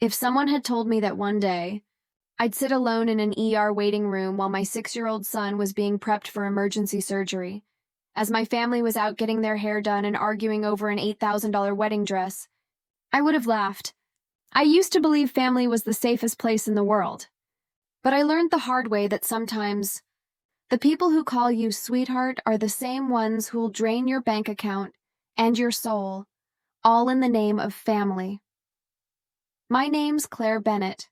If someone had told me that one day I'd sit alone in an ER waiting room while my 6-year-old son was being prepped for emergency surgery, as my family was out getting their hair done and arguing over an $8,000 wedding dress, I would have laughed. I used to believe family was the safest place in the world. But I learned the hard way that sometimes the people who call you sweetheart are the same ones who'll drain your bank account and your soul, all in the name of family. My name's Claire Bennett.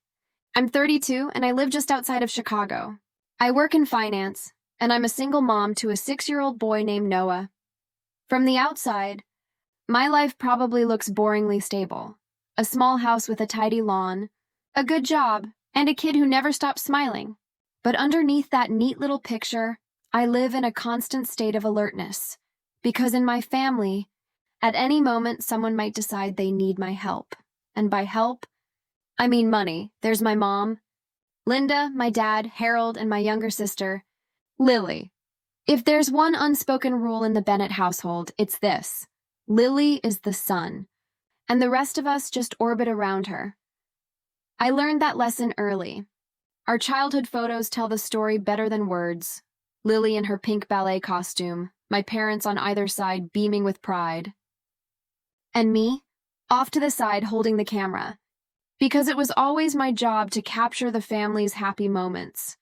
I'm 32 and I live just outside of Chicago. I work in finance, and I'm a single mom to a 6-year-old boy named Noah. From the outside, my life probably looks boringly stable. A small house with a tidy lawn, a good job, and a kid who never stops smiling. But underneath that neat little picture, I live in a constant state of alertness. Because in my family, at any moment someone might decide they need my help. And by help, I mean money. There's my mom, Linda, my dad, Harold, and my younger sister, Lily. If there's one unspoken rule in the Bennett household, it's this. Lily is the sun, and the rest of us just orbit around her. I learned that lesson early. Our childhood photos tell the story better than words. Lily in her pink ballet costume, my parents on either side beaming with pride. And me, off to the side holding the camera, because it was always my job to capture the family's happy moments.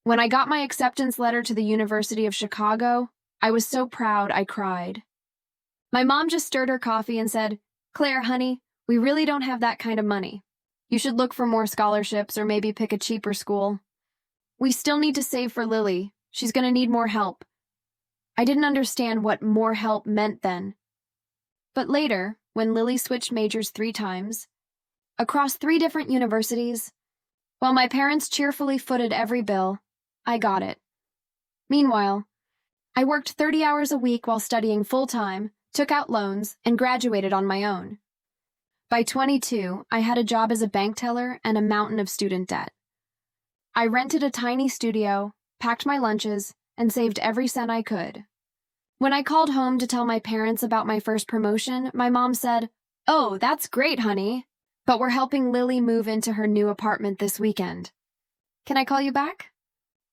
When I got my acceptance letter to the University of Chicago, I was so proud I cried. My mom just stirred her coffee and said, "Claire, honey, we really don't have that kind of money. You should look for more scholarships or maybe pick a cheaper school. We still need to save for Lily. She's going to need more help." I didn't understand what more help meant then. But later, when Lily switched majors 3 times, across 3 different universities, while my parents cheerfully footed every bill, I got it. Meanwhile, I worked 30 hours a week while studying full-time, took out loans, and graduated on my own. By 22, I had a job as a bank teller and a mountain of student debt. I rented a tiny studio, packed my lunches, and saved every cent I could. When I called home to tell my parents about my first promotion, my mom said, "Oh, that's great, honey. But we're helping Lily move into her new apartment this weekend. Can I call you back?"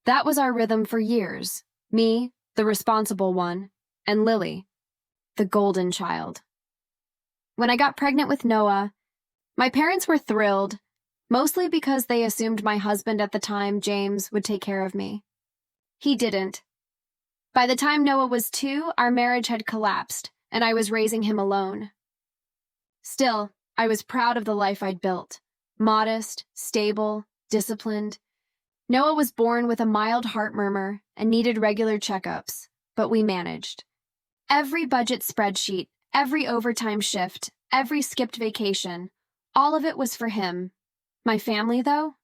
That was our rhythm for years. Me, the responsible one, and Lily, the golden child. When I got pregnant with Noah, my parents were thrilled, mostly because they assumed my husband at the time, James, would take care of me. He didn't. By the time Noah was 2, our marriage had collapsed, and I was raising him alone. Still, I was proud of the life I'd built. Modest, stable, disciplined. Noah was born with a mild heart murmur and needed regular checkups, but we managed. Every budget spreadsheet, every overtime shift, every skipped vacation, all of it was for him. My family, though?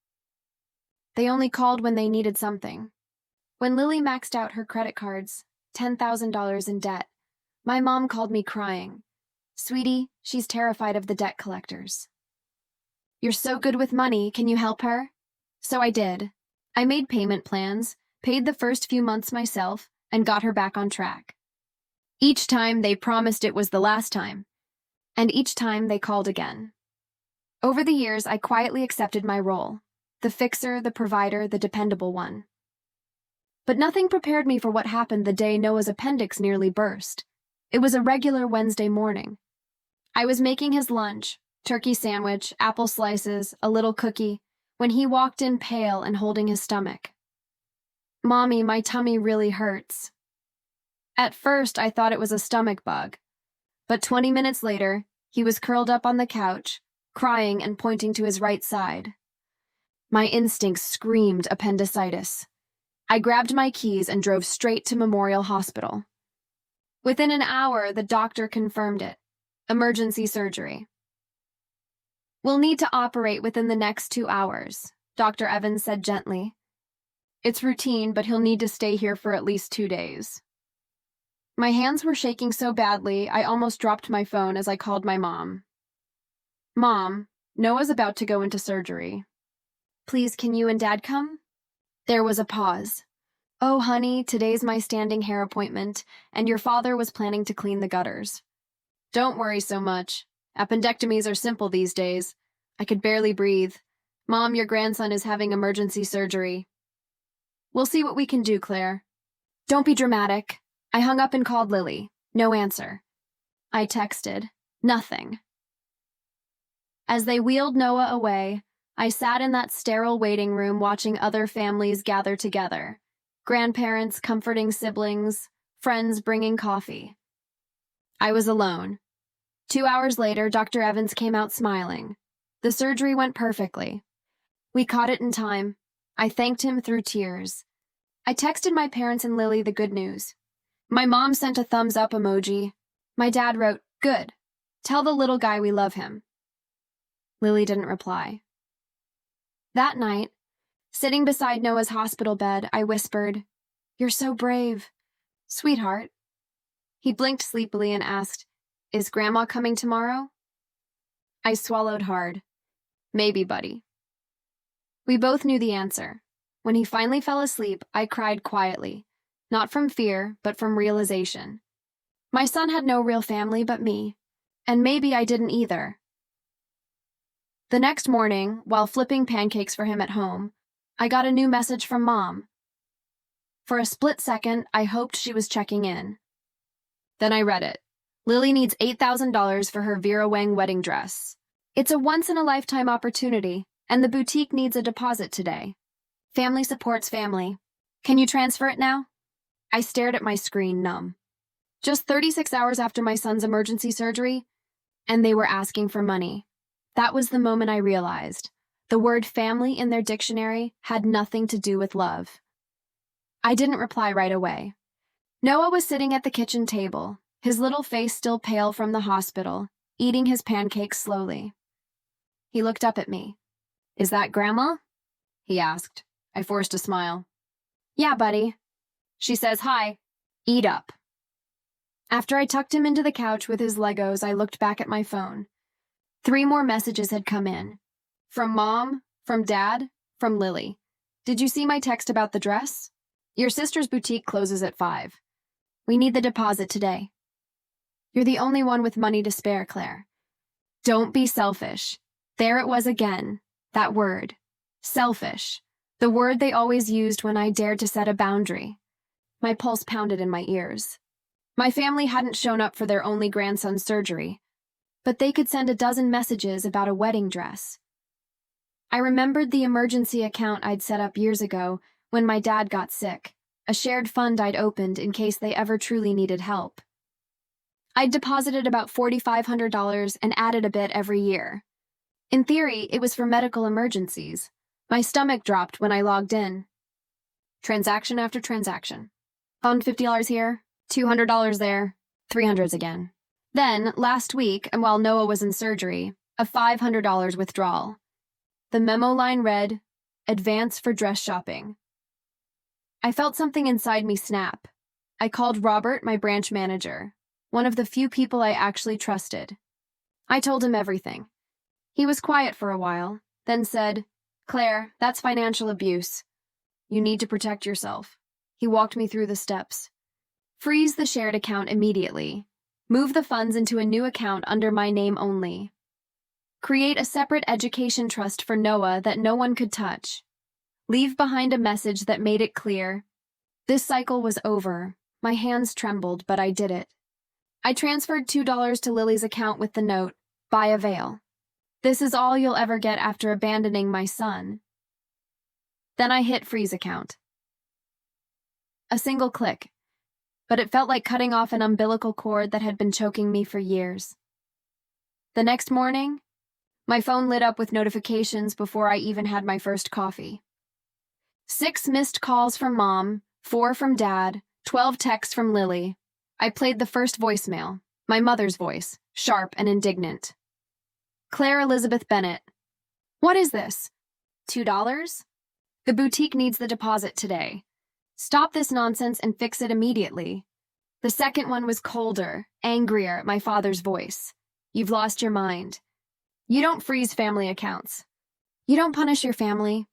They only called when they needed something. When Lily maxed out her credit cards, $10,000 in debt, my mom called me crying. "Sweetie, she's terrified of the debt collectors." "You're so good with money, can you help her?" So I did. I made payment plans, paid the first few months myself, and got her back on track. Each time they promised it was the last time, and each time they called again. Over the years, I quietly accepted my role, the fixer, the provider, the dependable one. But nothing prepared me for what happened the day Noah's appendix nearly burst. It was a regular Wednesday morning. I was making his lunch, turkey sandwich, apple slices, a little cookie, when he walked in pale and holding his stomach. "Mommy, my tummy really hurts." At first, I thought it was a stomach bug, but 20 minutes later, he was curled up on the couch, crying and pointing to his right side. My instincts screamed appendicitis. I grabbed my keys and drove straight to Memorial Hospital. Within an hour, the doctor confirmed it. Emergency surgery. "We'll need to operate within the next 2 hours," Dr. Evans said gently. "It's routine, but he'll need to stay here for at least 2 days." My hands were shaking so badly, I almost dropped my phone as I called my mom. "Mom, Noah's about to go into surgery. Please, can you and Dad come?" There was a pause. "Oh, honey, today's my standing hair appointment, and your father was planning to clean the gutters." "Don't worry so much. Appendectomies are simple these days. I could barely breathe. Mom, your grandson is having emergency surgery. We'll see what we can do, Claire. Don't be dramatic. I hung up and called Lily. No answer. I texted. Nothing. As they wheeled Noah away, I sat in that sterile waiting room watching other families gather together. Grandparents comforting siblings, friends bringing coffee. I was alone. 2 hours later, Dr. Evans came out smiling. The surgery went perfectly. We caught it in time. I thanked him through tears. I texted my parents and Lily the good news. My mom sent a thumbs up emoji. My dad wrote, "Good. Tell the little guy we love him." Lily didn't reply. That night, sitting beside Noah's hospital bed, I whispered, "You're so brave. Sweetheart." He blinked sleepily and asked, "Is Grandma coming tomorrow?" I swallowed hard. "Maybe, buddy." We both knew the answer. When he finally fell asleep, I cried quietly, not from fear, but from realization. My son had no real family but me, and maybe I didn't either. The next morning, while flipping pancakes for him at home, I got a new message from Mom. For a split second, I hoped she was checking in. Then I read it. Lily needs $8,000 for her Vera Wang wedding dress. It's a once-in-a-lifetime opportunity, and the boutique needs a deposit today. Family supports family. Can you transfer it now? I stared at my screen, numb. Just 36 hours after my son's emergency surgery, and they were asking for money. That was the moment I realized. The word family in their dictionary had nothing to do with love. I didn't reply right away. Noah was sitting at the kitchen table, his little face still pale from the hospital, eating his pancakes slowly. He looked up at me. "Is that Grandma?" he asked. I forced a smile. "Yeah, buddy." She says, "Hi. Eat up." After I tucked him into the couch with his Legos, I looked back at my phone. 3 more messages had come in. From Mom, from Dad, from Lily. "Did you see my text about the dress? Your sister's boutique closes at 5. We need the deposit today. You're the only one with money to spare, Claire. Don't be selfish." There it was again, that word. Selfish. The word they always used when I dared to set a boundary. My pulse pounded in my ears. My family hadn't shown up for their only grandson's surgery, but they could send a dozen messages about a wedding dress. I remembered the emergency account I'd set up years ago when my dad got sick, a shared fund I'd opened in case they ever truly needed help. I'd deposited about $4,500 and added a bit every year. In theory, it was for medical emergencies. My stomach dropped when I logged in. Transaction after transaction. Found $50 here, $200 there, $300 again. Then, last week, and while Noah was in surgery, a $500 withdrawal. The memo line read, "Advance for dress shopping." I felt something inside me snap. I called Robert, my branch manager, one of the few people I actually trusted. I told him everything. He was quiet for a while, then said, "Claire, that's financial abuse. You need to protect yourself." He walked me through the steps. Freeze the shared account immediately. Move the funds into a new account under my name only. Create a separate education trust for Noah that no one could touch. Leave behind a message that made it clear. This cycle was over. My hands trembled, but I did it. I transferred $2 to Lily's account with the note, "Buy a veil. This is all you'll ever get after abandoning my son." Then I hit freeze account. A single click, but it felt like cutting off an umbilical cord that had been choking me for years. The next morning, my phone lit up with notifications before I even had my first coffee. 6 missed calls from Mom, 4 from Dad, 12 texts from Lily. I played the first voicemail, my mother's voice, sharp and indignant. "Claire Elizabeth Bennett. What is this? $2? The boutique needs the deposit today. Stop this nonsense and fix it immediately." The second one was colder, angrier, my father's voice. "You've lost your mind. You don't freeze family accounts. You don't punish your family.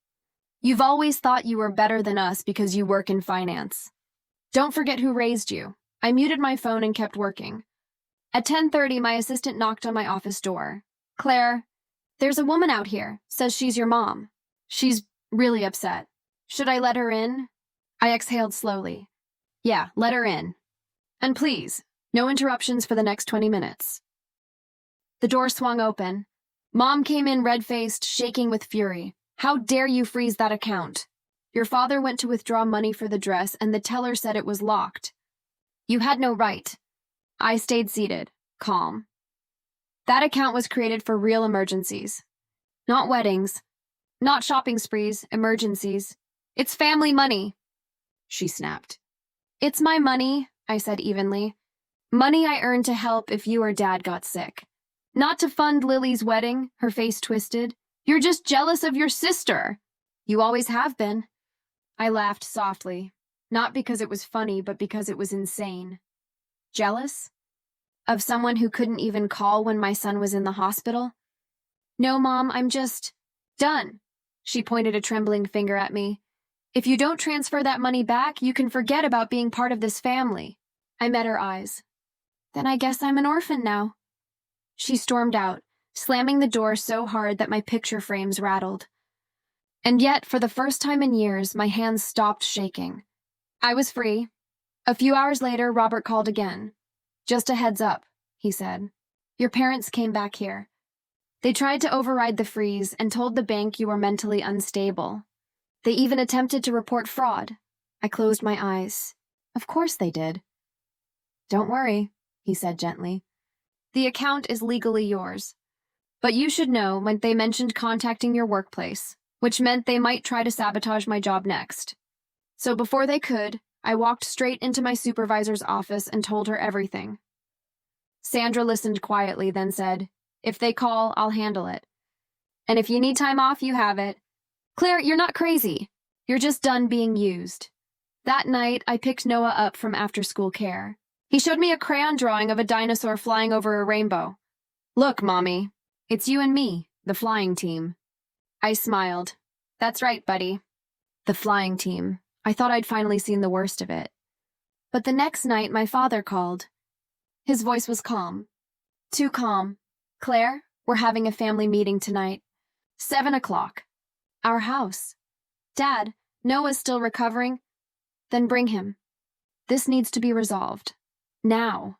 You've always thought you were better than us because you work in finance. Don't forget who raised you." I muted my phone and kept working. At 10:30, my assistant knocked on my office door. "Claire, There's a woman out here, says she's your mom. She's really upset. Should I let her in? I exhaled slowly. Yeah, let her in. And please, no interruptions for the next 20 minutes. The door swung open. Mom came in red-faced, shaking with fury. How dare you freeze that account? Your father went to withdraw money for the dress and the teller said it was locked. You had no right. I stayed seated, calm. That account was created for real emergencies. Not weddings. Not shopping sprees, emergencies. It's family money. She snapped. It's my money, I said evenly. Money I earned to help if you or Dad got sick. Not to fund Lily's wedding, her face twisted. You're just jealous of your sister. You always have been. I laughed softly, not because it was funny, but because it was insane. Jealous? Of someone who couldn't even call when my son was in the hospital? No, Mom, I'm just done. She pointed a trembling finger at me. If you don't transfer that money back, you can forget about being part of this family. I met her eyes. Then I guess I'm an orphan now. She stormed out, slamming the door so hard that my picture frames rattled. And yet, for the first time in years, my hands stopped shaking. I was free. A few hours later, Robert called again. Just a heads up, he said. Your parents came back here. They tried to override the freeze and told the bank you were mentally unstable. They even attempted to report fraud. I closed my eyes. Of course they did. Don't worry, he said gently. The account is legally yours. But you should know when they mentioned contacting your workplace, which meant they might try to sabotage my job next. So before they could, I walked straight into my supervisor's office and told her everything. Sandra listened quietly, then said, If they call, I'll handle it. And if you need time off, you have it. Claire, you're not crazy. You're just done being used. That night, I picked Noah up from after-school care. He showed me a crayon drawing of a dinosaur flying over a rainbow. Look, Mommy, it's you and me, the flying team. I smiled. That's right, buddy. The flying team. I thought I'd finally seen the worst of it. But the next night, my father called. His voice was calm. Too calm. Claire, we're having a family meeting tonight. 7 o'clock. Our house. Dad, Noah's still recovering. Then bring him. This needs to be resolved. Now.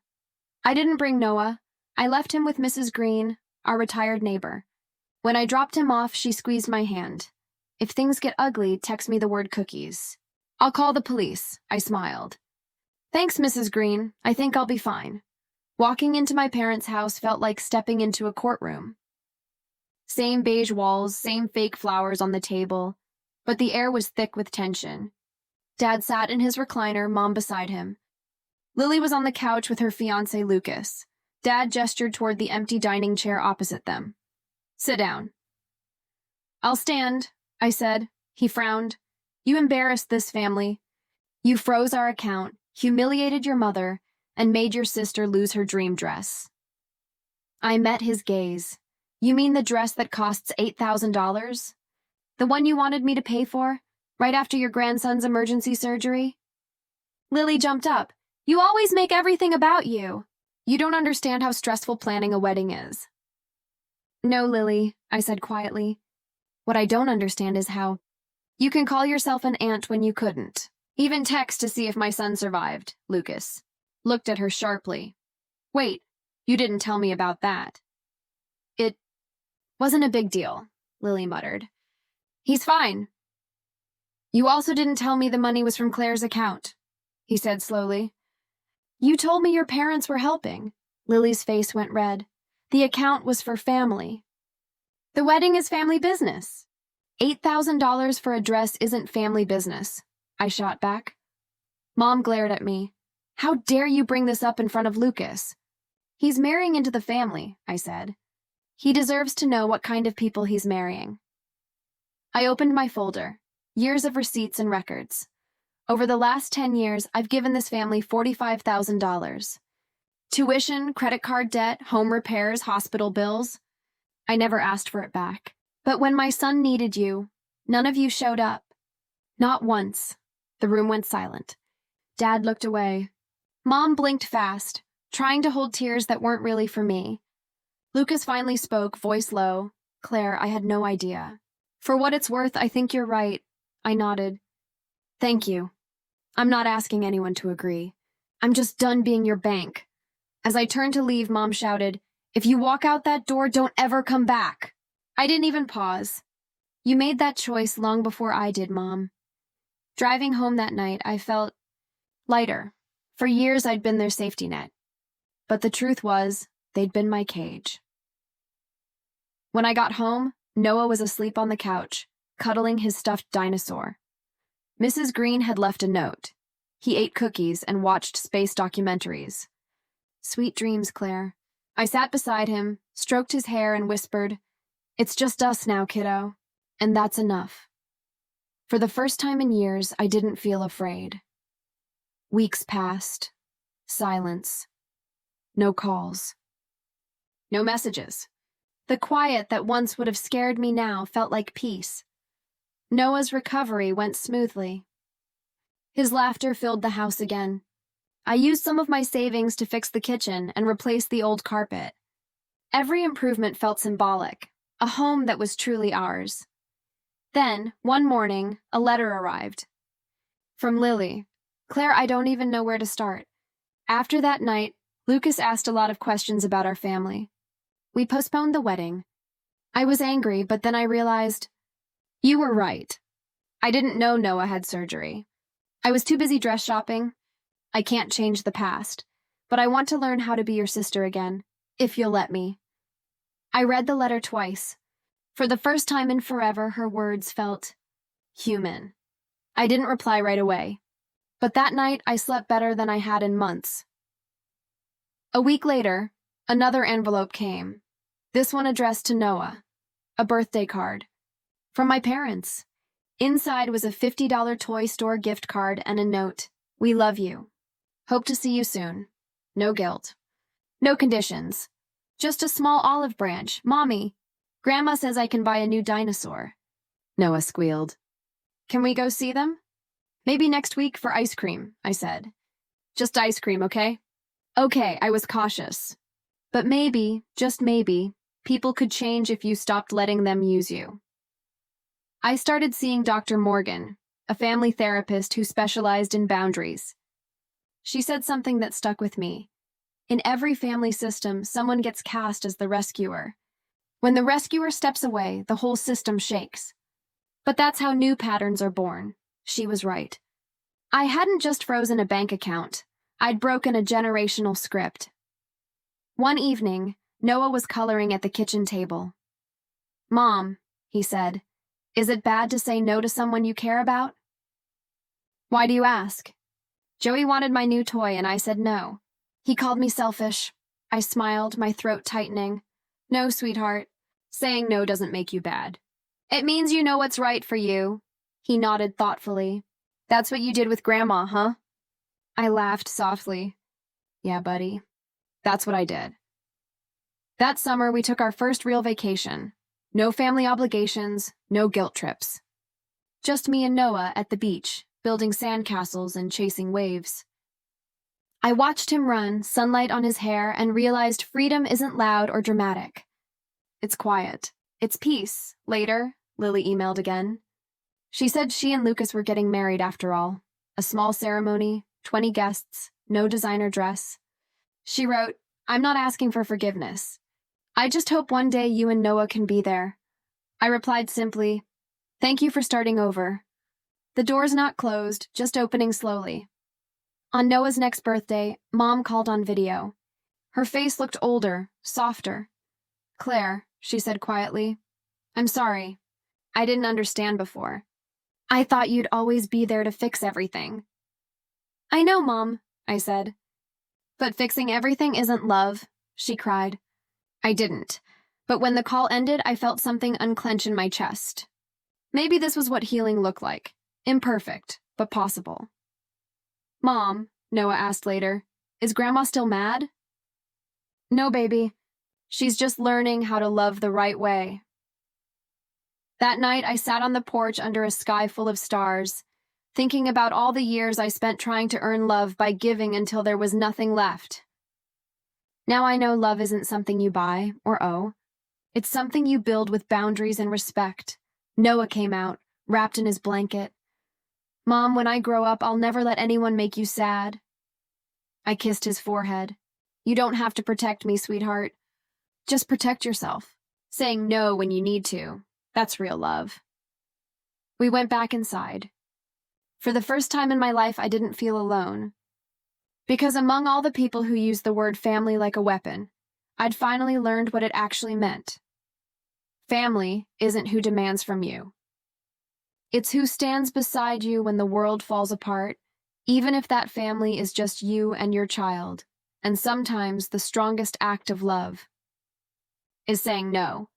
I didn't bring Noah. I left him with Mrs. Green, our retired neighbor. When I dropped him off, she squeezed my hand. If things get ugly, text me the word cookies. I'll call the police, I smiled. Thanks, Mrs. Green. I think I'll be fine. Walking into my parents' house felt like stepping into a courtroom. Same beige walls, same fake flowers on the table, but the air was thick with tension. Dad sat in his recliner, Mom beside him. Lily was on the couch with her fiancé, Lucas. Dad gestured toward the empty dining chair opposite them. Sit down. I'll stand, I said. He frowned. You embarrassed this family. You froze our account, humiliated your mother, and made your sister lose her dream dress. I met his gaze. You mean the dress that costs $8,000? The one you wanted me to pay for, right after your grandson's emergency surgery? Lily jumped up. You always make everything about you. You don't understand how stressful planning a wedding is. No, Lily, I said quietly. What I don't understand is how you can call yourself an aunt when you couldn't. Even text to see if my son survived, Lucas. Looked at her sharply. Wait, you didn't tell me about that. It wasn't a big deal, Lily muttered. He's fine. You also didn't tell me the money was from Claire's account, he said slowly. You told me your parents were helping. Lily's face went red. The account was for family. The wedding is family business. $8,000 for a dress isn't family business, I shot back. Mom glared at me. How dare you bring this up in front of Lucas? He's marrying into the family, I said. He deserves to know what kind of people he's marrying. I opened my folder. Years of receipts and records. Over the last 10 years, I've given this family $45,000. Tuition, credit card debt, home repairs, hospital bills. I never asked for it back. But when my son needed you, none of you showed up. Not once. The room went silent. Dad looked away. Mom blinked fast, trying to hold tears that weren't really for me. Lucas finally spoke, voice low. Claire, I had no idea. For what it's worth, I think you're right. I nodded. Thank you. I'm not asking anyone to agree. I'm just done being your bank. As I turned to leave, Mom shouted, "If you walk out that door, don't ever come back." I didn't even pause. You made that choice long before I did, Mom. Driving home that night, I felt lighter. For years, I'd been their safety net. But the truth was, they'd been my cage. When I got home, Noah was asleep on the couch, cuddling his stuffed dinosaur. Mrs. Green had left a note. He ate cookies and watched space documentaries. Sweet dreams, Claire. I sat beside him, stroked his hair, and whispered, "It's just us now, kiddo. And that's enough." For the first time in years, I didn't feel afraid. Weeks passed. Silence. No calls. No messages. The quiet that once would have scared me now felt like peace. Noah's recovery went smoothly. His laughter filled the house again. I used some of my savings to fix the kitchen and replace the old carpet. Every improvement felt symbolic, a home that was truly ours. Then, one morning, a letter arrived. From Lily. Claire, I don't even know where to start. After that night, Lucas asked a lot of questions about our family. We postponed the wedding. I was angry, but then I realized, you were right. I didn't know Noah had surgery. I was too busy dress shopping. I can't change the past, but I want to learn how to be your sister again, if you'll let me. I read the letter twice. For the first time in forever, her words felt human. I didn't reply right away, but that night I slept better than I had in months. A week later, another envelope came. This one addressed to Noah. A birthday card. From my parents. Inside was a $50 toy store gift card and a note. "We love you. Hope to see you soon. No guilt. No conditions. Just a small olive branch. Mommy, Grandma says I can buy a new dinosaur." Noah squealed. "Can we go see them?" "Maybe next week for ice cream," I said. "Just ice cream, okay?" Okay, I was cautious. But maybe, just maybe, people could change if you stopped letting them use you. I started seeing Dr. Morgan, a family therapist who specialized in boundaries. She said something that stuck with me. In every family system, someone gets cast as the rescuer. When the rescuer steps away, the whole system shakes. But that's how new patterns are born. She was right. I hadn't just frozen a bank account. I'd broken a generational script. One evening, Noah was coloring at the kitchen table. "Mom," he said, "is it bad to say no to someone you care about?" "Why do you ask?" "Joey wanted my new toy and I said no. He called me selfish." I smiled, my throat tightening. "No, sweetheart. Saying no doesn't make you bad. It means you know what's right for you." He nodded thoughtfully. "That's what you did with Grandma, huh?" I laughed softly. "Yeah, buddy. That's what I did." That summer, we took our first real vacation. No family obligations, no guilt trips. Just me and Noah at the beach, building sandcastles and chasing waves. I watched him run, sunlight on his hair, and realized freedom isn't loud or dramatic. It's quiet. It's peace. Later, Lily emailed again. She said she and Lucas were getting married after all. A small ceremony, 20 guests, no designer dress. She wrote, "I'm not asking for forgiveness. I just hope one day you and Noah can be there." I replied simply, "Thank you for starting over." The door's not closed, just opening slowly. On Noah's next birthday, Mom called on video. Her face looked older, softer. "Claire," she said quietly, "I'm sorry. I didn't understand before. I thought you'd always be there to fix everything." "I know, Mom," I said. "But fixing everything isn't love," she cried. I didn't. But when the call ended, I felt something unclench in my chest. Maybe this was what healing looked like. Imperfect, but possible. "Mom," Noah asked later, "is Grandma still mad?" "No, baby. She's just learning how to love the right way." That night, I sat on the porch under a sky full of stars, thinking about all the years I spent trying to earn love by giving until there was nothing left. Now I know love isn't something you buy or owe. It's something you build with boundaries and respect. Noah came out, wrapped in his blanket. Mom, when I grow up, I'll never let anyone make you sad. I kissed his forehead. You don't have to protect me, sweetheart. Just protect yourself. Saying no when you need to. That's real love. We went back inside. For the first time in my life, I didn't feel alone. Because among all the people who use the word family like a weapon, I'd finally learned what it actually meant. Family isn't who demands from you. It's who stands beside you when the world falls apart, even if that family is just you and your child. And sometimes the strongest act of love is saying no.